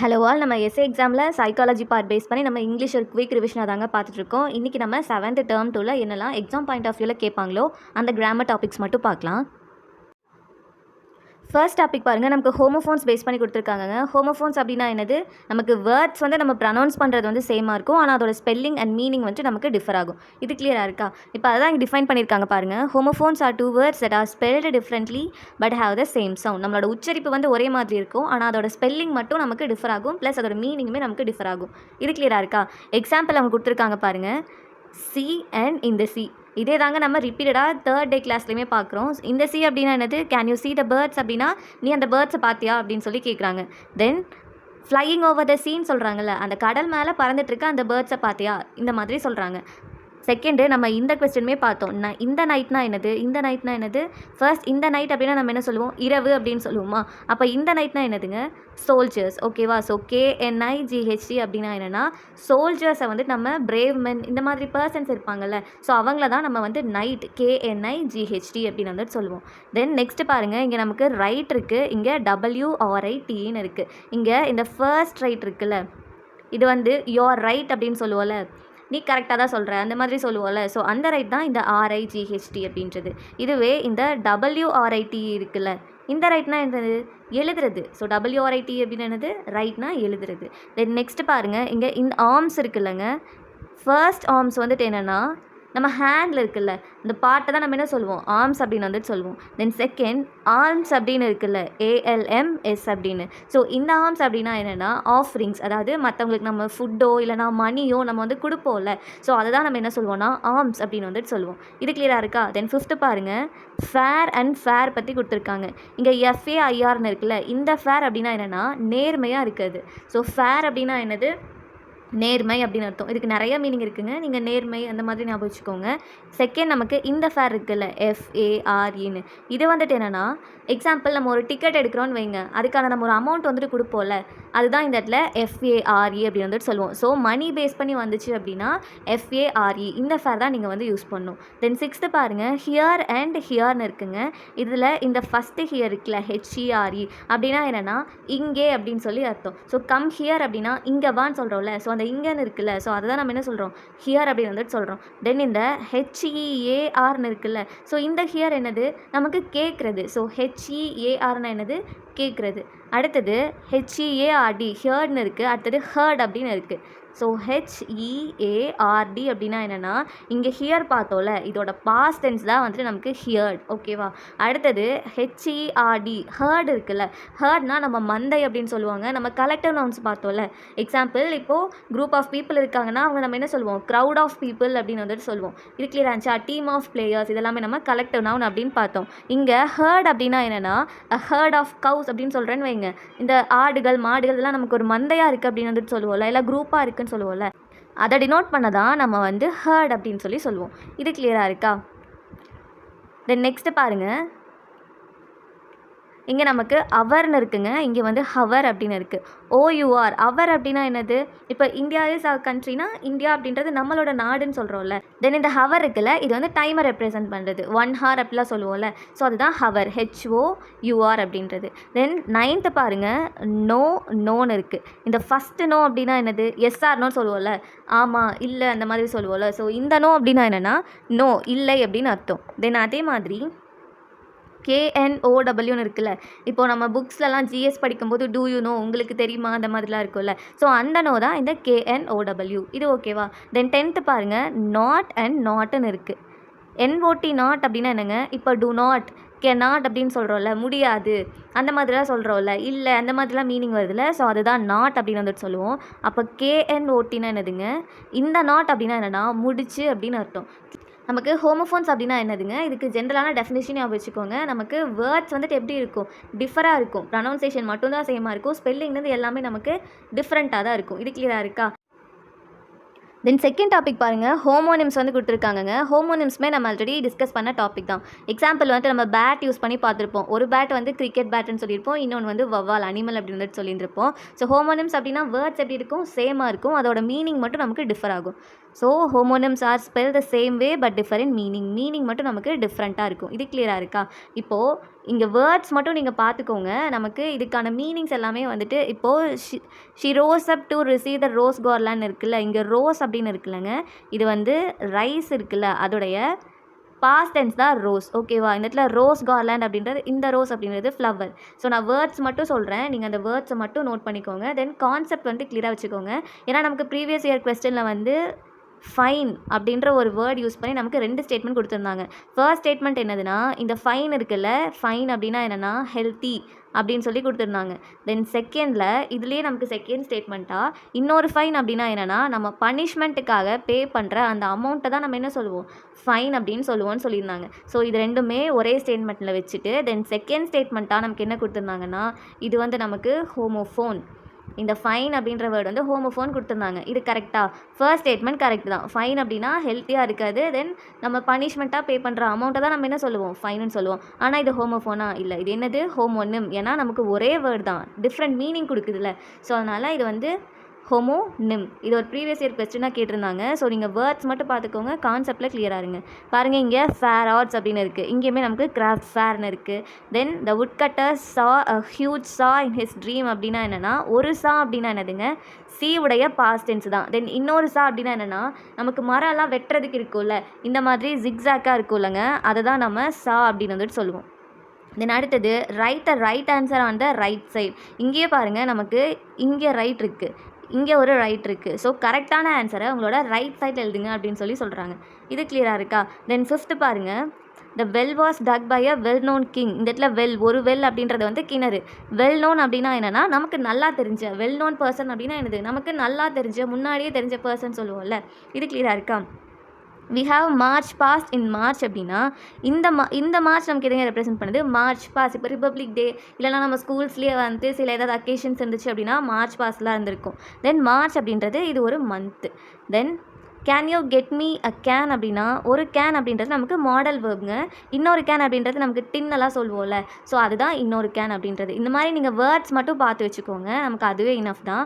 Hello all, நம்ம S A எக்ஸாமில் psychology part base பண்ணி நம்ம இங்கிலீஷ் ஒரு குவிக் ரிவிஷனாக தாங்க பார்த்துட்ருக்கோம். இன்றைக்கி நம்ம 7th டேர்ம் 2ல் என்னெல்லாம் எக்ஸாம் பாயிண்ட் ஆஃப் வியூவில் கேட்பாங்களோ அந்த கிராமர் டாபிக்ஸ் மட்டும் பார்க்கலாம். ஃபர்ஸ்ட் டாபிக் பாருங்கள், நமக்கு ஹோமோஃபோன்ஸ் பேஸ் பண்ணி கொடுத்துருக்காங்க. ஹோமோஃபோன்ஸ் அப்படின்னா என்னது? நமக்கு வேர்ட்ஸ் வந்து நம்ம ப்ரனவுன்ஸ் பண்ணுறது வந்து சேமாக இருக்கும், ஆனால் அதோட ஸ்பெல்லிங் அண்ட் மீனிங் வந்து நமக்கு டிஃபர் ஆகும். இது கிளியராக இருக்கா? இப்போ அதான் இங்கே டிஃபைன் பண்ணியிருக்காங்க பாருங்கள். Homophones are 2 words that are spelled differently but have the same sound. நம்மளோட உச்சரிப்பு வந்து ஒரே மாதிரி இருக்கும், ஆனால் அதோட ஸ்பெல்லிங் மட்டும் நமக்கு டிஃபர் ஆகும், ப்ளஸ் அதோட மீனிங்குமே நமக்கு டிஃபர் ஆகும். இது கிளியராக இருக்கா? எக்ஸாம்பிள் அவங்க கொடுத்துருக்காங்க பாருங்கள், சி அண்ட் இந்த சி. இதே தாங்க நம்ம ரிப்பீட்டடாக 3rd day கிளாஸ்லையுமே பார்க்குறோம். இந்த சி அப்படின்னா என்னது? Can you see the birds அப்படின்னா நீ அந்த பேர்ட்ஸை பார்த்தியா அப்படின்னு சொல்லி கேட்குறாங்க. தென் ஃப்ளையிங் ஓவர் த சீன்னு சொல்கிறாங்கல்ல, அந்த கடல் மேலே பறந்துட்டுருக்க அந்த பேர்ட்ஸை பார்த்தியா, இந்த மாதிரி சொல்கிறாங்க. செகண்டு நம்ம இந்த கொஸ்டினுமே பார்த்தோம். இந்த நைட்னா என்னது? இந்த நைட்னா என்னது? ஃபர்ஸ்ட் இந்த நைட் அப்படின்னா நம்ம என்ன சொல்லுவோம்? இரவு அப்படின்னு சொல்லுவோமா? அப்போ இந்த நைட்னா என்னதுங்க? சோல்ஜர்ஸ். ஓகேவா? ஸோ KNIGHT அப்படின்னா என்னென்னா சோல்ஜர்ஸை வந்து நம்ம பிரேவ் மென் இந்த மாதிரி பர்சன்ஸ் இருப்பாங்கல்ல, ஸோ அவங்கள தான் நம்ம வந்து நைட் KNIGHT அப்படின்னு வந்துட்டு சொல்லுவோம். தென் நெக்ஸ்ட் பாருங்கள், இங்கே நமக்கு ரைட் இருக்குது, இங்கே WRITன்னு இருக்குது. இங்கே இந்த ஃபர்ஸ்ட் ரைட் இருக்குல்ல, இது வந்து யோர் ரைட் அப்படின்னு சொல்லுவோம்ல, நீ கரெக்டாக தான் சொல்கிற அந்த மாதிரி சொல்லுவோம்ல, ஸோ அந்த ரைட் தான் இந்த RIGHT அப்படின்றது. இதுவே இந்த WRIT இருக்குல்ல, இந்த ரைட்னா என்னது? எழுதுறது. ஸோ WRIT அப்படின்னு என்னது? ரைட்னா எழுதுறது. தென் நெக்ஸ்ட் பாருங்கள், இங்கே இந்த ஆர்ம்ஸ் இருக்குல்லங்க, ஃபர்ஸ்ட் ஆர்ம்ஸ் வந்துட்டு என்னென்னா நம்ம ஹேண்டில் இருக்குல்ல, இந்த பார்ட்டை தான் நம்ம என்ன சொல்லுவோம்? ஆர்ம்ஸ் அப்படின்னு வந்துட்டு சொல்லுவோம். தென் செகண்ட் ஆர்ம்ஸ் அப்படின்னு இருக்குல்ல, ALMS அப்படின்னு. ஸோ இந்த ஆர்ம்ஸ் அப்படின்னா என்னென்னா ஆஃப்ரிங்ஸ், அதாவது மற்றவங்களுக்கு நம்ம ஃபுட்டோ இல்லைனா மணியோ நம்ம வந்து கொடுப்போம்ல, ஸோ அதை தான் நம்ம என்ன சொல்லுவோம்னா ஆர்ம்ஸ் அப்படின்னு வந்துட்டு சொல்லுவோம். இது கிளியராக இருக்கா? தென் ஃபிஃப்த்து பாருங்கள், ஃபேர் அண்ட் ஃபேர் பற்றி கொடுத்துருக்காங்க. இங்கே FAIRன்னு இருக்குல்ல, இந்த ஃபேர் அப்படின்னா என்னென்னா நேர்மையாக இருக்குது. ஸோ ஃபேர் அப்படின்னா என்னது? நேர்மை அப்படின்னு அர்த்தம். இதுக்கு நிறைய மீனிங் இருக்குங்க, நீங்கள் நேர்மை அந்த மாதிரி ஞாபகம் வச்சுக்கோங்க. செகண்ட் நமக்கு இந்த ஃபேர் இருக்குல்ல, FAREன்னு. இது வந்துட்டு என்னென்னா எக்ஸாம்பிள் நம்ம ஒரு டிக்கெட் எடுக்கிறோன்னு வைங்க, அதுக்கான நம்ம ஒரு அமௌண்ட் வந்துட்டு கொடுப்போம்ல, அதுதான் இந்த இடத்துல FARE அப்படின்னு வந்துட்டு சொல்லுவோம். ஸோ மணி பேஸ் பண்ணி வந்துச்சு அப்படின்னா FARE, இந்த ஃபேர் தான் நீங்கள் வந்து யூஸ் பண்ணணும். தென் சிக்ஸ்த்து பாருங்கள், ஹியர் அண்ட் ஹியர்னு இருக்குங்க. இதில் இந்த ஃபஸ்ட்டு ஹியர் இருக்குல்ல, HERE அப்படின்னா என்னென்னா இங்கே அப்படின்னு சொல்லி அர்த்தம். ஸோ கம் ஹியர் அப்படின்னா இங்கே வான்னு சொல்கிறோம்ல, ஸோ அந்த இங்கேன்னு இருக்குல்ல, ஸோ அதை தான் நம்ம என்ன சொல்கிறோம்? ஹியர் அப்படின்னு வந்துட்டு சொல்கிறோம். தென் இந்த HEARன்னு இருக்குல்ல, ஸோ இந்த ஹியர் என்னது? நமக்கு கேட்குறது. ஸோ HEARன்னு என்னது? கேட்குறது. அடுத்தது HEARD, ஹியர்ட்னு இருக்குது. அடுத்தது ஹர்ட் அப்படின்னு இருக்குது. ஸோ HEARD அப்படின்னா என்னென்னா இங்கே ஹியர் பார்த்தோம்ல, இதோட பாஸ்ட் டென்ஸ் தான் வந்துட்டு நமக்கு ஹியர்ட். ஓகேவா? அடுத்தது HERD, ஹர்ட் இருக்குல்ல, ஹர்ட்னா நம்ம மந்தை அப்படின்னு சொல்லுவாங்க. நம்ம கலெக்டிவ் நவுன்ஸ் பார்த்தோம்ல, எக்ஸாம்பிள் இப்போது குரூப் ஆஃப் பீப்புள் இருக்காங்கன்னா அவங்க நம்ம என்ன சொல்லுவோம்? க்ரௌட் ஆஃப் பீப்புள் அப்படின்னு வந்துட்டு சொல்லுவோம். இது கிளியர் ஆச்சா? டீம் ஆஃப் பிளேயர்ஸ் இதெல்லாமே நம்ம கலெக்டிவ் நவுன் அப்படின்னு பார்த்தோம். இங்கே ஹர்ட் அப்படின்னா என்னென்னா ஹர்ட் ஆஃப் கவுஸ் அப்படின்னு சொல்கிறேன்னு வைங்க, இந்த ஆடுகள் மாடுகள் இதெல்லாம் நமக்கு ஒரு மந்தையாக இருக்குது அப்படின்னு வந்துட்டு சொல்லுவோம்ல, இல்லை குரூப்பாக இருக்குன்னு சொல்லுவோம்ல, அதை டினோட் பண்ண தான் நம்ம வந்து ஹர்ட் அப்படின்னு சொல்லி சொல்லுவோம். இது கிளியராக இருக்கா? தென் நெக்ஸ்ட்டு பாருங்கள், இங்கே நமக்கு அவர்னு இருக்குங்க, இங்கே வந்து ஹவர் அப்படின்னு இருக்குது. OUR, அவர் அப்படின்னா என்னது? இப்போ இந்தியா இஸ் அ கண்ட்ரினா இந்தியா அப்படின்றது நம்மளோட நாடுன்னு சொல்கிறோம்ல. தென் இந்த ஹவர் இருக்குல்ல, இது வந்து டைமை ரெப்ரசென்ட் பண்ணுறது, 1 hour அப்படிலாம் சொல்லுவோம்ல, ஸோ அதுதான் ஹவர், HOUR அப்படின்றது. தென் 9th பாருங்கள், நோன்னு இருக்குது. இந்த ஃபஸ்ட்டு நோ அப்படின்னா என்னது? SRனோ சொல்லுவோம்ல, ஆமாம் இல்லை அந்த மாதிரி சொல்லுவோம்ல, ஸோ இந்த நோ அப்படின்னா என்னென்னா நோ இல்லை அப்படின்னு அர்த்தம். தென் அதே மாதிரி KNOWன்னு இருக்குல்ல, இப்போது நம்ம புக்ஸ்லலாம் GS படிக்கும்போது டூ யூ நோ, உங்களுக்கு தெரியுமா அந்த மாதிரிலாம் இருக்கும்ல, ஸோ அந்த நோ தான் இந்த KNOW. இது ஓகேவா? தென் 10th பாருங்கள், நாட் அண்ட் நாட்டுன்னு இருக்குது. NOT நாட் அப்படின்னா என்னங்க? இப்போ டூ நாட், கேனாட் அப்படின்னு சொல்கிறோம்ல, முடியாது அந்த மாதிரிலாம் சொல்கிறோம்ல, இல்லை அந்த மாதிரிலாம் மீனிங் வருதுல்ல, ஸோ அதுதான் நாட் அப்படின்னு வந்துட்டு சொல்லுவோம். அப்போ KNOTனா என்னதுங்க? இந்த நாட் அப்படின்னா என்னென்னா முடிச்சு அப்படின்னு அர்த்தம். நமக்கு ஹோமோஃபோன்ஸ் அப்படின்னா என்னதுங்க? இதுக்கு ஜென்ரலான டெஃபினேஷனே வச்சுக்கோங்க. நமக்கு வேர்ட்ஸ் வந்துட்டு எப்படி இருக்கும்? டிஃபராக இருக்கும். ப்ரொனவுன்சேஷன் மட்டும்தான் சேமாக இருக்கும், ஸ்பெல்லிங்லேருந்து எல்லாமே நமக்கு டிஃப்ரெண்ட்டாக தான் இருக்கும். இது கிளியராக இருக்கா? தென் செகண்ட் டாபிக் பாருங்கள், ஹோமோனிம்ஸ் வந்து கொடுத்துருக்காங்கங்க. ஹோமோனிம்ஸ்மே நம்ம ஆல்ரெடி டிஸ்கஸ் பண்ண டாபிக் தான். எக்ஸாம்பிள் வந்துட்டு நம்ம பேட் யூஸ் பண்ணி பார்த்துருப்போம். ஒரு பேட் வந்து கிரிக்கெட் பேட்டுன்னு சொல்லியிருப்போம், இன்னொன்று வந்து வவ்வால் அனிமல் அப்படின்னு வந்துட்டு சொல்லியிருப்போம். ஸோ ஹோமோனிம்ஸ் அப்படின்னா வேர்ட்ஸ் எப்படி இருக்கும்? சேமாக இருக்கும், அதோட மீனிங் மட்டும் நமக்கு டிஃபர் ஆகும். So homonyms are spell the same way but differ in meaning மட்டும் நமக்கு டிஃப்ரெண்ட்டாக இருக்கும். இது கிளியராக இருக்கா? இப்போது இங்கே வேர்ட்ஸ் மட்டும் நீங்கள் பார்த்துக்கோங்க. நமக்கு இதுக்கான மீனிங்ஸ் எல்லாமே வந்துட்டு இப்போது she rose up to receive the rose garland இருக்குல்ல, இங்கே ரோஸ் அப்படின்னு இருக்குல்லங்க, இது வந்து ரைஸ் இருக்குல்ல அதோடைய பாஸ்ட் டென்ஸ் தான் ரோஸ். ஓகேவா? இந்த இடத்துல ரோஸ் கார்லாண்ட் அப்படின்றது, இந்த ரோஸ் அப்படின்றது ஃப்ளவர். ஸோ நான் வேர்ட்ஸ் மட்டும் சொல்கிறேன், நீங்கள் அந்த வேர்ட்ஸை மட்டும் நோட் பண்ணிக்கோங்க. தென் கான்செப்ட் வந்து கிளியராக வச்சுக்கோங்க. ஏன்னா நமக்கு ப்ரீவியஸ் இயர் கொஸ்டினில் வந்து ஃபைன் அப்படின்ற ஒரு வேர்ட் யூஸ் பண்ணி நமக்கு 2 ஸ்டேட்மெண்ட் கொடுத்துருந்தாங்க. ஃபர்ஸ்ட் ஸ்டேட்மெண்ட் என்னதுன்னா, இந்த ஃபைன் இருக்குல்ல, ஃபைன் அப்படின்னா என்னென்னா ஹெல்த்தி அப்படின்னு சொல்லி கொடுத்துருந்தாங்க. தென் செகண்டில் இதுலேயே நமக்கு செகண்ட் ஸ்டேட்மெண்ட்டாக இன்னொரு ஃபைன் அப்படின்னா என்னென்னா, நம்ம பனிஷ்மெண்ட்டுக்காக பே பண்ணுற அந்த அமௌண்ட்டை தான் நம்ம என்ன சொல்லுவோம், ஃபைன் அப்படின்னு சொல்லுவோம்னு சொல்லியிருந்தாங்க. ஸோ இது ரெண்டுமே ஒரே ஸ்டேட்மெண்ட்டில் வச்சுட்டு தென் செகண்ட் ஸ்டேட்மெண்ட்டாக நமக்கு என்ன கொடுத்துருந்தாங்கன்னா, இது வந்து நமக்கு ஹோமோஃபோன். இந்த ஃபைன் அப்படின்ற வேர்டு வந்து ஹோமோஃபோன் கொடுத்துருந்தாங்க. இது கரெக்டாக? ஃபர்ஸ்ட் ஸ்டேட்மெண்ட் கரெக்ட் தான். ஃபைன் அப்படின்னா ஹெல்த்தியாக இருக்காது. தென் நம்ம பனிஷ்மெண்ட்டாக பே பண்ணுற அமௌண்ட்டை தான் நம்ம என்ன சொல்லுவோம், ஃபைனுன்னு சொல்லுவோம். ஆனால் இது ஹோமோஃபோனா இல்லை, இது என்னது ஹோமோனிம். ஏன்னா நமக்கு ஒரே வேர்டு தான், டிஃப்ரெண்ட் மீனிங் கொடுக்குதுல்ல. ஸோ அதனால் இது வந்து ஹோமோனிம். இது ஒரு ப்ரீவியஸ் இயர் கொஸ்டினாக கேட்டிருந்தாங்க. ஸோ நீங்கள் வேர்ட்ஸ் மட்டும் பார்த்துக்கோங்க, கான்செப்டில் கிளியராக இருங்க. பாருங்கள், இங்கே ஃபேர் ஆர்ட்ஸ் அப்படின்னு இருக்குது, இங்கேயுமே நமக்கு கிராஃப்ட் ஃபேர்னு இருக்குது. தென் த வுட் கட்டர் சா அ ஹியூஜ் சா இன் ஹிஸ் ட்ரீம் அப்படின்னா என்னென்னா, ஒரு சா அப்படின்னா என்னதுங்க, சி உடைய பாஸ்ட் டென்ஸ் தான். தென் இன்னொரு சா அப்படின்னா என்னென்னா, நமக்கு மரம்லாம் வெட்டுறதுக்கு இருக்கும்ல, இந்த மாதிரி ஜிக்ஸாக்காக இருக்கும்லங்க, அதை தான் நம்ம சா அப்படின்னு வந்துட்டு சொல்லுவோம். தென் அடுத்தது write the right answer on the right side. இங்கேயே பாருங்கள், நமக்கு இங்கே ரைட் இருக்குது, இங்கே ஒரு ரைட் இருக்குது. ஸோ கரெக்டான ஆன்சரை உங்களோட ரைட் சைடில் எழுதுங்க அப்படின்னு சொல்கிறாங்க. இது கிளியராக இருக்கா? தென் ஃபிஃப்த்து பாருங்கள், the well was dug by a well known king. இந்த இடத்துல வெல், ஒரு வெல் அப்படின்றது வந்து கிணறு. வெல் நோன் அப்படின்னா என்னென்னா, நமக்கு நல்லா தெரிஞ்ச, வெல் நோன் பர்சன் அப்படின்னா என்னது, நமக்கு நல்லா தெரிஞ்ச, முன்னாடியே தெரிஞ்ச பர்சன் சொல்லுவோம்ல. இது கிளியராக இருக்கா? We have march past in March அப்படின்னா இந்த மார்ச் நமக்கு எதுங்க ரெப்ரசென்ட் பண்ணுது, மார்ச் பாஸ்ட். இப்போ ரிப்பப்ளிக் டே இல்லைனா நம்ம ஸ்கூல்ஸ்லேயே வந்து சில ஏதாவது அக்கேஷன்ஸ் இருந்துச்சு அப்படின்னா மார்ச் பாஸ்ட்லாம் இருந்திருக்கும். தென் மார்ச் அப்படின்றது இது ஒரு month. Then can you get me a can அப்படின்னா, ஒரு கேன் அப்படின்றது நமக்கு மாடல் வேர்புங்க. இன்னொரு கேன் அப்படின்றது நமக்கு டின்னெல்லாம் சொல்லுவோம்ல, ஸோ அதுதான் இன்னொரு கேன் அப்படின்றது. இந்த மாதிரி நீங்கள் வேர்ட்ஸ் மட்டும் பார்த்து வச்சுக்கோங்க, நமக்கு அதுவே இனஃப் தான்.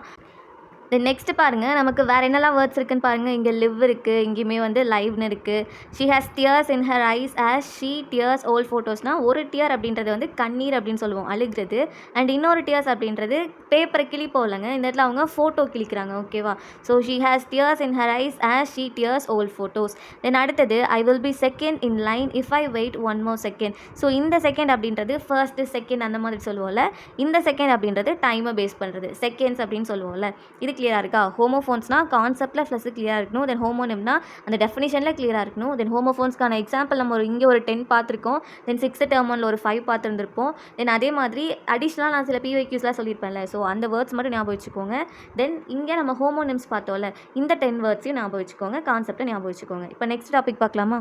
தென் நெக்ஸ்ட்டு பாருங்கள், நமக்கு வேறு என்னெல்லாம் வேர்ட்ஸ் இருக்குதுன்னு பாருங்கள். இங்கே லிவ் இருக்குது, இங்கேயுமே வந்து லைவ்னு இருக்குது. She has tears in her eyes as she tears old ஃபோட்டோஸ்னால், ஒரு டியர் அப்படின்றது வந்து கண்ணீர் அப்படின்னு சொல்லுவோம், அழுகிறது. அண்ட் இன்னொரு டியர்ஸ் அப்படின்றது பேப்பரை கிளிப்போம்லங்க, இந்த இடத்துல அவங்க ஃபோட்டோ கிளிக்கிறாங்க. ஓகேவா? So she has tears in her eyes as she tears old photos. Then அடுத்தது I will be second in line if I wait one more second. So இந்த செகண்ட் அப்படின்றது ஃபர்ஸ்ட்டு செகண்ட் அந்த மாதிரி சொல்லுவோம்ல, இந்த செகண்ட் அப்படின்றது டைமை பேஸ் பண்ணுறது, செகண்ட்ஸ் அப்படின்னு சொல்லுவோம்ல. இது கிளியராக இருக்கா? ஹோமோஃபோன்ஸ்னால் கான்செப்டில் ப்ளஸ் கிளியராக இருக்கணும். தென் ஹோமோனிம்னா அந்த டெஃபினிஷனில் கிளியராக இருக்கணும். தென் ஹோமோஃபோன்ஸ்க்கான எக்ஸாம்பிள் நம்ம இங்கே ஒரு 10 பார்த்துருக்கோம். தென் 6th term 1ல் ஒரு 5 பார்த்துருந்துருப்போம். தென் அதே மாதிரி அடிஷ்னலாக நான் சில PYQஸ்லாம் சொல்லியிருப்பேன்ல, ஸோ அந்த வேர்ட்ஸ் மட்டும் ஞாபகம் வச்சுக்கோங்க. தென் இங்கே நம்ம ஹோமோனிம்ஸ் பார்த்தோம்ல, இந்த 10 வேர்ட்ஸையும் ஞாபகம் வச்சுக்கோங்க, கான்செப்டை ஞாபகம் வச்சுக்கோங்க. இப்போ நெக்ஸ்ட் டாபிக் பார்க்கலாமா?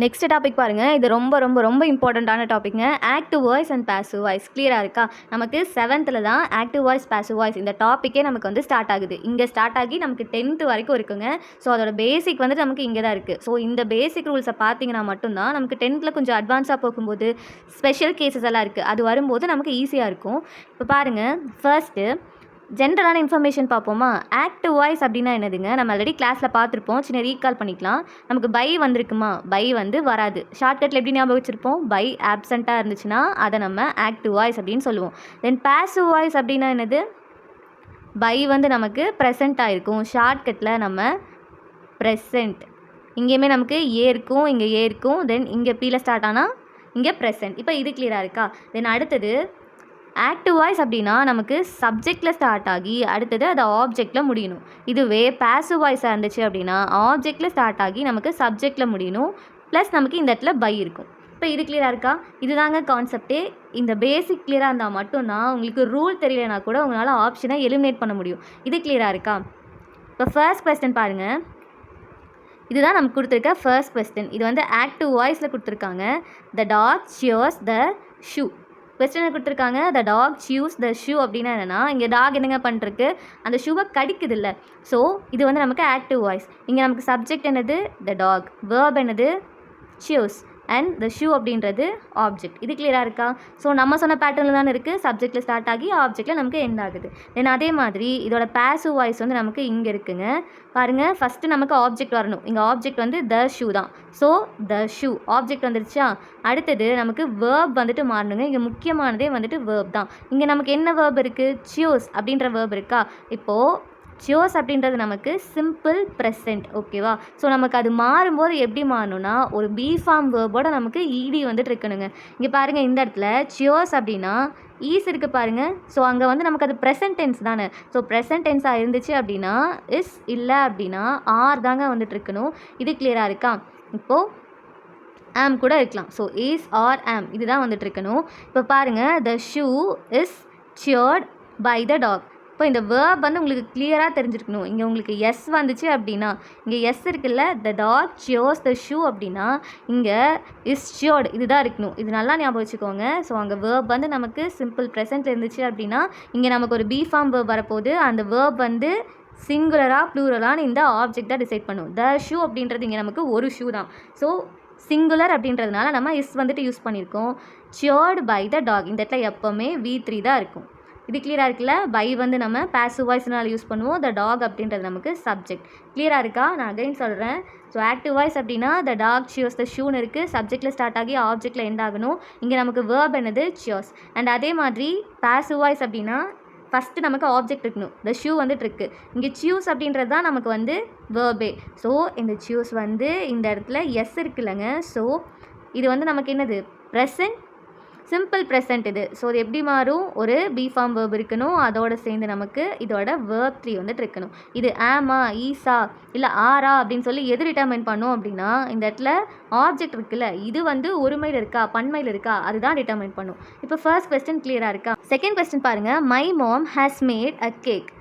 நெக்ஸ்ட் டாபிக் பாருங்கள், இது ரொம்ப ரொம்ப ரொம்ப இம்பார்ட்டண்ட்டான டாபிக்ங்க. Active voice and passive voice. கிளியராக இருக்கா? நமக்கு 7th தான் ஆக்டிவ் வாய்ஸ் பாசிவ் வாய்ஸ் இந்த டாப்பிக்கே நமக்கு வந்து ஸ்டார்ட் ஆகுது. இங்கே ஸ்டார்ட் ஆகி நமக்கு 10th வரைக்கும் இருக்குங்க. ஸோ அதோட பேசிக் வந்துட்டு நமக்கு இங்கே தான் இருக்குது. ஸோ இந்த பேசிக் ரூல்ஸை பார்த்தீங்கன்னா மட்டும்தான் நமக்கு 10th கொஞ்சம் அட்வான்ஸாக போகும்போது ஸ்பெஷல் கேசஸ் எல்லாம் இருக்குது, அது வரும்போது நமக்கு ஈஸியாக இருக்கும். இப்போ பாருங்கள், ஃபர்ஸ்ட்டு ஜென்ரலான இன்ஃபர்மேஷன் பார்ப்போமா? ஆக்டிவ் வாய்ஸ் அப்படின்னா என்னதுங்க, நம்ம ஆல்ரெடி கிளாஸில் பார்த்துருப்போம், சின்ன ரீகால் பண்ணிக்கலாம். நமக்கு பை வந்திருக்குமா, பை வந்து வராது. ஷார்ட்கட்டில் எப்படி ஞாபகம் வச்சுருப்போம், பை ஆப்சண்ட்டாக இருந்துச்சுன்னா அதை நம்ம ஆக்டிவ் வாய்ஸ் அப்படின்னு சொல்லுவோம். தென் பாசிவ் வாய்ஸ் அப்படின்னா என்னது, பை வந்து நமக்கு ப்ரெசண்ட்டாக இருக்கும், ஷார்ட்கட்டில் நம்ம ப்ரெசண்ட். இங்கேயுமே நமக்கு ஏ இருக்கும், இங்கே ஏ இருக்கும். தென் இங்கே பீல ஸ்டார்ட் ஆனால் இங்கே ப்ரெசண்ட். இப்போ இது கிளியராக இருக்கா? தென் அடுத்தது ஆக்டிவ் வாய்ஸ் அப்படின்னா நமக்கு சப்ஜெக்டில் ஸ்டார்ட் ஆகி அடுத்தது அது ஆப்ஜெக்டில் முடியணும். இதுவே பாசிவ் வாய்ஸாக இருந்துச்சு அப்படின்னா ஆப்ஜெக்டில் ஸ்டார்ட் ஆகி நமக்கு சப்ஜெக்டில் முடியணும், ப்ளஸ் நமக்கு இந்த இடத்துல பை இருக்கும். இப்போ இது கிளியராக இருக்கா? இதுதாங்க கான்செப்டே. இந்த பேசிக் கிளியராக இருந்தால் மட்டும்தான் உங்களுக்கு ரூல் தெரியலனா கூட உங்களால் ஆப்ஷனை எலிமினேட் பண்ண முடியும். இது கிளியராக இருக்கா? இப்போ ஃபர்ஸ்ட் கொஸ்டின் பாருங்கள், இதுதான் நமக்கு கொடுத்துருக்க ஃபர்ஸ்ட் கொஸ்டின். இது வந்து ஆக்டிவ் வாய்ஸில் கொடுத்துருக்காங்க. த டாக் சியர்ஸ் த ஷூ. கொஸ்டினை கொடுத்துருக்காங்க, த டாக் சியூஸ் த ஷூ அப்படின்னா என்னென்னா, இங்கே டாக் என்னங்க பண்ணிருக்கு, அந்த ஷூவை கடிக்குது இல்லை. ஸோ இது வந்து நமக்கு ஆக்டிவ் வாய்ஸ். இங்கே நமக்கு சப்ஜெக்ட் என்னது, த டாக். வேர்ப் என்னது, சியூஸ். அண்ட் த ஷூ அப்படின்றது ஆப்ஜெக்ட். இது கிளியராக இருக்கா? ஸோ நம்ம சொன்ன பேட்டர்னில் தானே இருக்குது. சப்ஜெக்டில் ஸ்டார்ட் ஆகி ஆப்ஜெக்டில் நமக்கு எண்ட் ஆகுது. தென் அதே மாதிரி இதோட பேசிவ் வாய்ஸ் வந்து நமக்கு இங்கே இருக்குங்க. பாருங்கள், ஃபஸ்ட்டு நமக்கு ஆப்ஜெக்ட் வரணும். இங்கே ஆப்ஜெக்ட் வந்து த ஷூ தான். ஸோ த ஷூ ஆப்ஜெக்ட் வந்துருச்சா? அடுத்தது நமக்கு வேர்ப் வந்துட்டு மாறணுங்க. இங்கே முக்கியமானதே வந்துட்டு வேர்ப் தான். இங்கே நமக்கு என்ன வேர்ப் இருக்குது? சியோஸ் அப்படின்ற வேர்ப் இருக்கா? இப்போது சியோஸ் அப்படின்றது நமக்கு சிம்பிள் ப்ரெசென்ட். ஓகேவா? ஸோ நமக்கு அது மாறும்போது எப்படி மாறணும்னா, ஒரு பி ஃபார்ம் வேர்போட நமக்கு ஈடி வந்துட்டு இருக்கணுங்க. இங்கே பாருங்கள், இந்த இடத்துல சியோஸ் அப்படின்னா ஈஸ் இருக்குது பாருங்கள். ஸோ அங்கே வந்து நமக்கு அது ப்ரெசென்ட் டென்ஸ் தானே. ஸோ ப்ரெசென்ட் டென்ஸாக இருந்துச்சு அப்படின்னா இஸ், இல்லை அப்படின்னா ஆர் தாங்க வந்துட்டு இருக்கணும். இது கிளியராக இருக்கா? இப்போது ஆம் கூட இருக்கலாம். ஸோ இஸ் ஆர் ஆம் இதுதான் வந்துட்டு இருக்கணும். இப்போ பாருங்கள், the shoe is chewed by the dog. இப்போ இந்த வேர்ப் வந்து உங்களுக்கு கிளியராக தெரிஞ்சிருக்கணும். இங்கே உங்களுக்கு எஸ் வந்துச்சு அப்படின்னா, இங்கே எஸ் இருக்குல்ல, த டாக் சியோர்ஸ் த ஷூ அப்படின்னா இங்கே இஸ் சியோர்டு இதுதான் இருக்கணும். இது நல்லா ஞாபகம் வச்சுக்கோங்க. ஸோ அங்கே வேர்ப் வந்து நமக்கு சிம்பிள் ப்ரெசென்ட்டில் இருந்துச்சு அப்படின்னா இங்கே நமக்கு ஒரு பி ஃபார்ம் வேர்ப் வரப்போகுது. அந்த வேர்ப் வந்து சிங்குலராக ப்ளூரலான்னு இந்த ஆப்ஜெக்ட் தான் டிசைட் பண்ணும். த ஷூ அப்படின்றது இங்கே நமக்கு ஒரு ஷூ தான். ஸோ சிங்குலர் அப்படின்றதுனால நம்ம இஸ் வந்துட்டு யூஸ் பண்ணியிருக்கோம். சியர்டு பை த டாக் இந்த இடத்துல எப்போவுமே V3 தான் இருக்கும். இது கிளியராக இருக்குல்ல? பை வந்து நம்ம பேசிவ் வாய்ஸ்னால யூஸ் பண்ணுவோம். த டாக் அப்படின்றது நமக்கு சப்ஜெக்ட். கிளியராக இருக்கா? நான் அகைன் சொல்கிறேன். ஸோ ஆக்டிவ் வாய்ஸ் அப்படின்னா த டாக் சியோர்ஸ் த ஷூன்னு இருக்குது. சப்ஜெக்டில் ஸ்டார்ட் ஆகி ஆப்ஜெக்டில் எண்ட் ஆகணும். இங்கே நமக்கு வேர்ப் என்னது? சியோர்ஸ். அண்ட் அதே மாதிரி பேசிவ் வாய்ஸ் அப்படின்னா ஃபஸ்ட்டு நமக்கு ஆப்ஜெக்ட் இருக்கணும். த ஷூ வந்துட்டு இருக்குது. இங்கே சியூஸ் அப்படின்றது தான் நமக்கு வந்து வேர்பே. ஸோ இந்த சியூஸ் வந்து இந்த இடத்துல எஸ் இருக்குல்லங்க. ஸோ இது வந்து நமக்கு என்னது? ப்ரெசென்ட், சிம்பிள் ப்ரெசென்ட் இது. ஸோ இது எப்படி மாறும்? ஒரு பி ஃபார்ம் வேர்ப் இருக்கணும். அதோடு சேர்ந்து நமக்கு இதோட வேர்ப் 3 வந்துட்டு இருக்கணும். இது ஆமா, ஈஸா, இல்லை ஆரா அப்படின்னு சொல்லி எது டிட்டர்மைன் பண்ணும் அப்படின்னா, இந்த இடத்துல ஆப்ஜெக்ட் இருக்குல்ல, இது வந்து ஒருமையில் இருக்கா பன்மையில் இருக்கா அதுதான் டிட்டர்மைன் பண்ணும். இப்போ ஃபர்ஸ்ட் கொஸ்டின் கிளியராக இருக்கா? செகண்ட் கொஸ்டின் பாருங்கள். My mom has made a cake.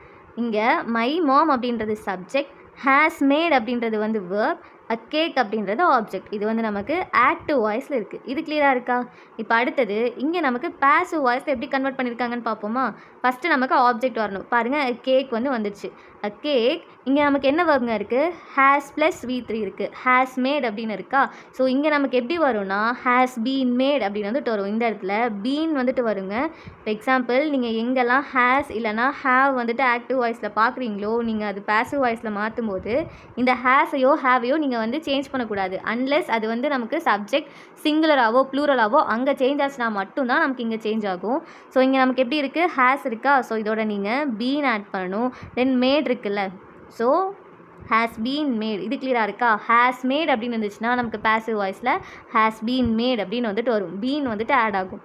இங்கே மை மாம் அப்படின்றது சப்ஜெக்ட், ஹேஸ் மேட் அப்படின்றது வந்து வேர்ப், அ கேக் அப்படின்றது ஆப்ஜெக்ட். இது வந்து நமக்கு ஆக்டிவ் வாய்ஸில் இருக்குது. இது கிளியராக இருக்கா? இப்போ அடுத்தது இங்கே நமக்கு பேசிவ் வாய்ஸில் எப்படி கன்வெர்ட் பண்ணியிருக்காங்கன்னு பார்ப்போமா? ஃபஸ்ட்டு நமக்கு ஆப்ஜெக்ட் வரணும். பாருங்கள், கேக் வந்து வந்துடுச்சு. அ கேக் இங்கே நமக்கு என்ன வேர்புங்க இருக்குது? ஹேஸ் ப்ளஸ் V3 இருக்குது. ஹேஸ் மேட் அப்படின்னு இருக்கா? ஸோ இங்கே நமக்கு எப்படி வரும்னா ஹேஸ் பீன் மேட் அப்படின்னு வந்துட்டு வரும். இந்த இடத்துல பீன் வந்துட்டு வருங்க. இப்போ எக்ஸாம்பிள், நீங்கள் எங்கெல்லாம் ஹேஸ் இல்லைனா ஹேவ் வந்துட்டு ஆக்டிவ் வாய்ஸில் பார்க்குறீங்களோ, நீங்கள் அது பேசிவ் வாய்ஸில் மாற்றும் போது இந்த ஹேஸையோ ஹேவையோ நீங்கள் வந்து சேஞ்ச் பண்ணக்கூடாது. அன்லெஸ் அது வந்து நமக்கு சப்ஜெக்ட் சிங்குலராகவோ ப்ளூரலாகவோ அங்கே சேஞ்ச் ஆச்சுன்னா மட்டும்தான் நமக்கு இங்கே சேஞ்ச் ஆகும். ஸோ இங்கே நமக்கு எப்படி இருக்குது? ஹேஸ் இருக்கா? ஸோ இதோட நீங்கள் பீன் ஆட் பண்ணணும். தென் மேட் இருக்குல்ல, ஸோ ஹேஸ் பீன் மேட். இது கிளியராக இருக்கா? ஹேஸ் மேட் அப்படின்னு இருந்துச்சுன்னா நமக்கு பேசிவ் வாய்ஸில் ஹேஸ் பீன் மேட் அப்படின்னு வந்துட்டு வரும். பீன் வந்துட்டு ஆட் ஆகும்.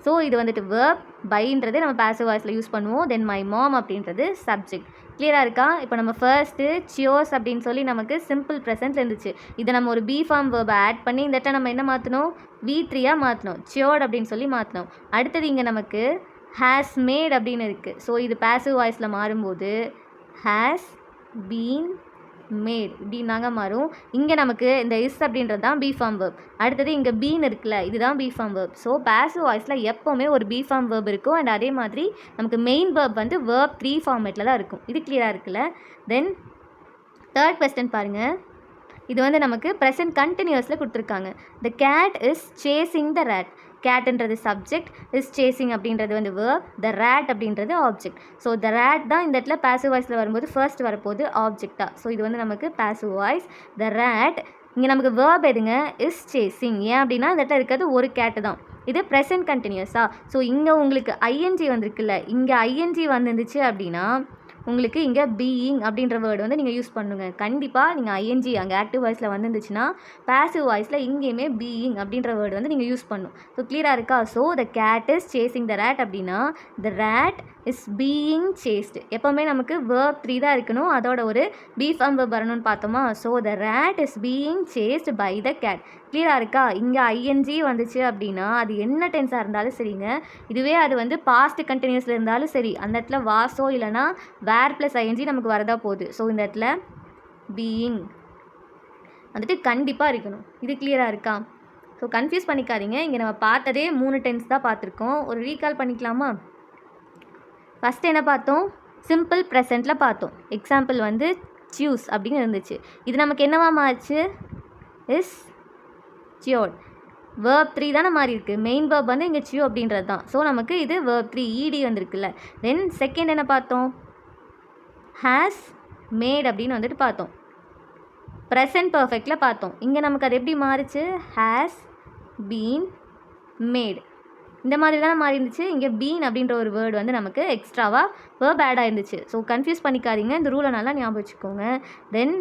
ஸோ இது வந்துட்டு வேர்ப், பைன்றது நம்ம பேசிவ் வாய்ஸில் யூஸ் பண்ணுவோம். தென் மை மாம் அப்படின்றது சப்ஜெக்ட். கிளியராக இருக்கா? இப்போ நம்ம ஃபர்ஸ்ட்டு சியோர்ஸ் அப்படின்னு சொல்லி நமக்கு சிம்பிள் ப்ரெசென்ட்டில் இருந்துச்சு. இதை நம்ம ஒரு பி ஃபார்ம் வேர்பை ஆட் பண்ணி இந்த இடத்துல நம்ம என்ன மாற்றணும்? V3 மாற்றணும். சியோர்ட் அப்படின்னு சொல்லி மாற்றணும். அடுத்தது இங்கே நமக்கு ஹேஸ் மேட் அப்படின்னு இருக்குது. ஸோ இது பேசிவ் வாய்ஸில் மாறும்போது ஹேஸ் பீன் மேட் இப்படின்னாங்க மாறும். இங்கே நமக்கு இந்த இஸ் அப்படின்றது தான் பி ஃபார்ம் வேர்ப். அடுத்தது இங்கே பீன் இருக்குல்ல, இதுதான் be form verb. So passive வாய்ஸில் எப்போவுமே ஒரு பி ஃபார்ம் வேர்ப் இருக்கும். அண்ட் அதே மாதிரி நமக்கு மெயின் வேர்ப் வந்து வேர்ப் 3 ஃபார்மேட்டில் தான் இருக்கும். இது கிளியராக இருக்குல்ல? தென் தேர்ட் கொஸ்டின் பாருங்கள். இது வந்து நமக்கு ப்ரெசென்ட் கண்டினியூஸில் கொடுத்துருக்காங்க. The cat is chasing the rat. கேட்ன்றது சப்ஜெக்ட், இஸ் சேசிங் அப்படின்றது வந்து வேர்ப், த ரேட் அப்படின்றது ஆப்ஜெக்ட். ஸோ த ரேட் தான் இந்த இடத்துல பேசிவ் வாய்ஸில் வரும்போது ஃபர்ஸ்ட் வரப்போகுது ஆப்ஜெக்டாக. ஸோ இது வந்து நமக்கு பேசிவ் வாய்ஸ். த ரேட் இங்கே நமக்கு வேர்ப் எதுங்க? Is chasing. ஏன் அப்படின்னா இந்த இடத்துல இருக்கிறது ஒரு கேட்டு தான். இது ப்ரெசென்ட் கண்டினியூஸாக. ஸோ இங்கே உங்களுக்கு ஐஎன்ஜி வந்திருக்குல்ல, இங்கே ஐஎன்ஜி வந்துருந்துச்சு அப்படின்னா உங்களுக்கு இங்கே பீயிங் அப்படின்ற வேர்டு வந்து நீங்கள் யூஸ் பண்ணுங்க. கண்டிப்பாக நீங்கள் ஐஎன்ஜி அங்கே ஆக்டிவ் வாய்ஸில் வந்துருந்துச்சுன்னா பேசிவ் வாய்ஸில் இங்கேயுமே பீயிங் அப்படின்ற வேர்டு வந்து நீங்கள் யூஸ் பண்ணணும். ஸோ கிளியராக இருக்கா? So the cat is chasing the rat அப்படின்னா the rat is being chased. எப்போவுமே நமக்கு வேர்ப் 3 தான் இருக்கணும். அதோட ஒரு பி ஃபார்ம் வேர்ப் வரணும்னு பார்த்தோமா? So the rat is being chased by the cat. கிளியராக இருக்கா? இங்கே ஐஎன்ஜி வந்துச்சு அப்படின்னா அது என்ன டென்ஸாக இருந்தாலும் சரிங்க. இதுவே அது வந்து பாஸ்ட் கண்டினியூஸில் இருந்தாலும் சரி, அந்த இடத்துல வாஸோ இல்லைனா வேர் ப்ளஸ் ஐஎன்ஜி நமக்கு வரதா போகுது. ஸோ இந்த இடத்துல பீயிங் வந்துட்டு கண்டிப்பாக இருக்கணும். இது கிளியராக இருக்கா? ஸோ கன்ஃபியூஸ் பண்ணிக்காதீங்க. இங்கே நம்ம பார்த்ததே 3 டென்ஸ் தான் பார்த்துருக்கோம். ஒரு ரீகால் பண்ணிக்கலாமா? ஃபஸ்ட்டு என்ன பார்த்தோம்? சிம்பிள் ப்ரெசென்ட்டில் பார்த்தோம். எக்ஸாம்பிள் வந்து சூஸ் அப்படின்னு இருந்துச்சு. இது நமக்கு என்னவா மாறுச்சு? இஸ் ச்சியோட். verb 3 தானே மாறி இருக்கு. மெயின் verb வந்து இங்கே சியோ அப்படின்றது தான். ஸோ நமக்கு இது verb 3 ed வந்திருக்குல்ல. தென் செகண்ட் என்ன பார்த்தோம்? ஹேஸ் மேட் அப்படின்னு வந்துட்டு பார்த்தோம். ப்ரெசன்ட் பர்ஃபெக்டில் பார்த்தோம். இங்கே நமக்கு அது எப்படி மாறுச்சு? Has been made. இந்த மாதிரி தானே மாறி இருந்துச்சு. இங்கே பீன் அப்படின்ற ஒரு வேர்டு வந்து நமக்கு எக்ஸ்ட்ராவாக வேர்ப் ஆட் ஆயிருந்துச்சு. ஸோ கன்ஃபியூஸ் பண்ணிக்காதீங்க, இந்த ரூலை நல்லா ஞாபகம் வச்சுக்கோங்க. Then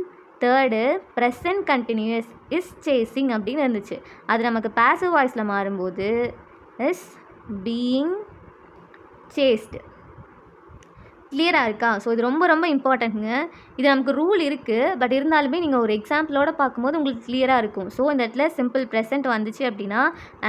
third present continuous is chasing அப்படின்னு இருந்துச்சு. அது நமக்கு பாசிவ் வாய்ஸில் மாறும்போது இஸ் பீயிங் சேஸ்டு. கிளியராக இருக்கா? ஸோ இது ரொம்ப ரொம்ப இம்பார்ட்டண்ட்டுங்க. இது நமக்கு ரூல் இருக்குது, பட் இருந்தாலுமே நீங்கள் ஒரு எக்ஸாம்பிளோட பார்க்கும்போது உங்களுக்கு கிளியராக இருக்கும். ஸோ இந்த இடத்துல சிம்பிள் ப்ரெசென்ட் வந்துச்சு அப்படின்னா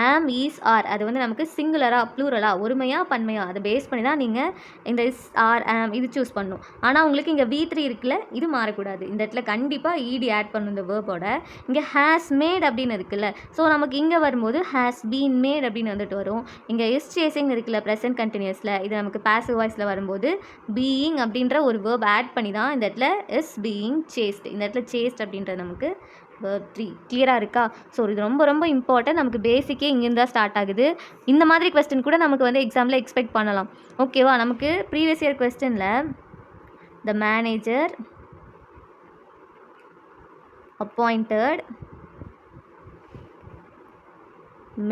ஆம், ஈஸ், ஆர் அது வந்து நமக்கு சிங்குலராக ப்ளூரலாக ஒருமையாக பன்மையாக அதை பேஸ் பண்ணி தான் நீங்கள் இந்த இஸ், ஆர், ஆம் இது சூஸ் பண்ணணும். ஆனால் உங்களுக்கு இங்கே V3 இருக்குல்ல, இது மாறக்கூடாது. இந்த இடத்துல கண்டிப்பாக ஈடி ஆட் பண்ணணும் இந்த வேர்போட. இங்கே ஹேஸ் மேட் அப்படின்னு இருக்குல்ல, ஸோ நமக்கு இங்கே வரும்போது ஹேஸ் பீன் மேட் அப்படின்னு வந்துட்டு வரும். இங்கே இஸ் சேசிங் இருக்குல்ல ப்ரெசென்ட் கண்டினியூஸில், இது நமக்கு பாசிவ் வாய்ஸில் வரும்போது பீயிங் அப்படின்ற ஒரு வேர்ப் ஆட் பண்ணி தான் இந்த இடத்துல இஸ் பீயிங் சேஸ்ட். இந்த இடத்துல சேஸ்ட் அப்படின்றது நமக்கு verb 3. கிளியராக இருக்கா? ஸோ இது ரொம்ப ரொம்ப இம்பார்ட்டன்ட். நமக்கு பேசிக்கே இங்கேருந்து தான் ஸ்டார்ட் ஆகுது. இந்த மாதிரி கொஸ்டின் கூட நமக்கு வந்து எக்ஸாமில் எக்ஸ்பெக்ட் பண்ணலாம். ஓகேவா? நமக்கு ப்ரீவியஸ் இயர் கொஸ்டினில் the manager appointed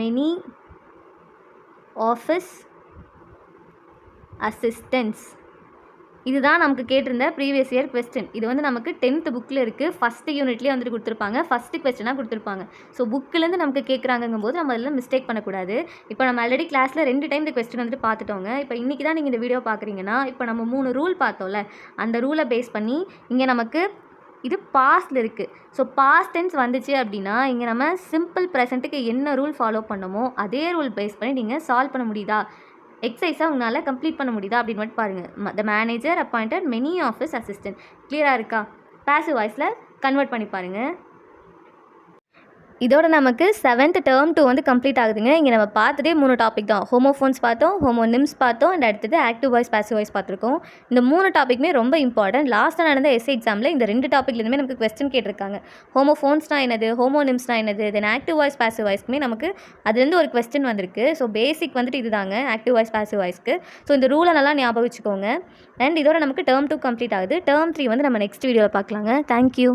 many office assistants. இதுதான் நமக்கு கேட்டிருந்த ப்ரீவியஸ் இயர் கொஸ்டின். இது வந்து நமக்கு 10th புக்கில் இருக்குது. ஃபஸ்ட்டு யூனிட்லேயே வந்துட்டு கொடுத்துருப்பாங்க. ஃபஸ்ட்டு கொஸ்டினாக கொடுத்துருப்பாங்க. ஸோ புக்கிலேருந்து நமக்கு கேட்குறாங்கங்கும் போது நம்ம அதில் மிஸ்டேக் பண்ணக்கூடாது. இப்போ நம்ம ஆல்ரெடி கிளாஸில் 2 டைம் இந்த கொஸ்டின் வந்துட்டு பார்த்துட்டோங்க. இப்போ இன்றைக்கி தான் நீங்கள் இந்த வீடியோ பார்க்குறீங்கன்னா, இப்போ நம்ம 3 ரூல் பார்த்தோம்ல, அந்த ரூலை பேஸ் பண்ணி இங்கே நமக்கு இது பாஸ்டில் இருக்குது. ஸோ பாஸ்ட் டென்ஸ் வந்துச்சு அப்படின்னா இங்கே நம்ம சிம்பிள் ப்ரெசென்ட்டுக்கு என்ன ரூல் ஃபாலோ பண்ணமோ அதே ரூல் பேஸ் பண்ணி நீங்கள் சால்வ் பண்ண முடியுதா, எக்ஸசைஸாக உங்களால் கம்ப்ளீட் பண்ண முடியுதா அப்படின்னு மட்டும் பாருங்கள். The manager appointed many office assistant. கிளியராக இருக்கா? பாசிவ் வாய்ஸில் கன்வெர்ட் பண்ணி பாருங்கள். இதோட நமக்கு 7th term 2 வந்து கம்ப்ளீட் ஆகுதுங்க. இங்கே நம்ம பார்த்ததே 3 டாபிக் தான். ஹோமோஃபோன்ஸ் பார்த்தோம், ஹோமோனிம்ஸ் பார்த்தோம், அண்ட் அடுத்தது ஆக்டிவ் வாய்ஸ் பாசிவ் வாய்ஸ் பார்த்துருக்கோம். இந்த 3 டாப்பிக்குமே ரொம்ப இம்பார்ட்டன்ட். லாஸ்ட்டாக நடந்த எஸ்ஏ எக்ஸாமில் இந்த 2 டாப்பிக்லேருந்துமே நமக்கு கொஸ்டின் கேட்டிருக்காங்க. ஹோமோஃபோன்ஸ்னா என்னது, ஹோமோனிம்ஸ்னா என்னது, தென் ஆக்டிவ் வாய்ஸ் பாசிவ் வாய்ஸ்க்குமே நமக்கு அதுலேருந்து ஒரு கொஸ்டின் வந்திருக்கு. ஸோ பேசிக் வந்துட்டு இது தாங்க ஆக்டிவ் வாய்ஸ் பாசிவ் வாய்ஸ்க்கு. ஸோ இந்த ரூலை நல்லா ஞாபகம் வச்சுக்கோங்க. அண்ட் இதோட நமக்கு term 2 கம்ப்ளீட் ஆகுது. term 3 வந்து நம்ம நெக்ஸ்ட் வீடியோவில் பார்க்கலாங்க. தேங்க்யூ.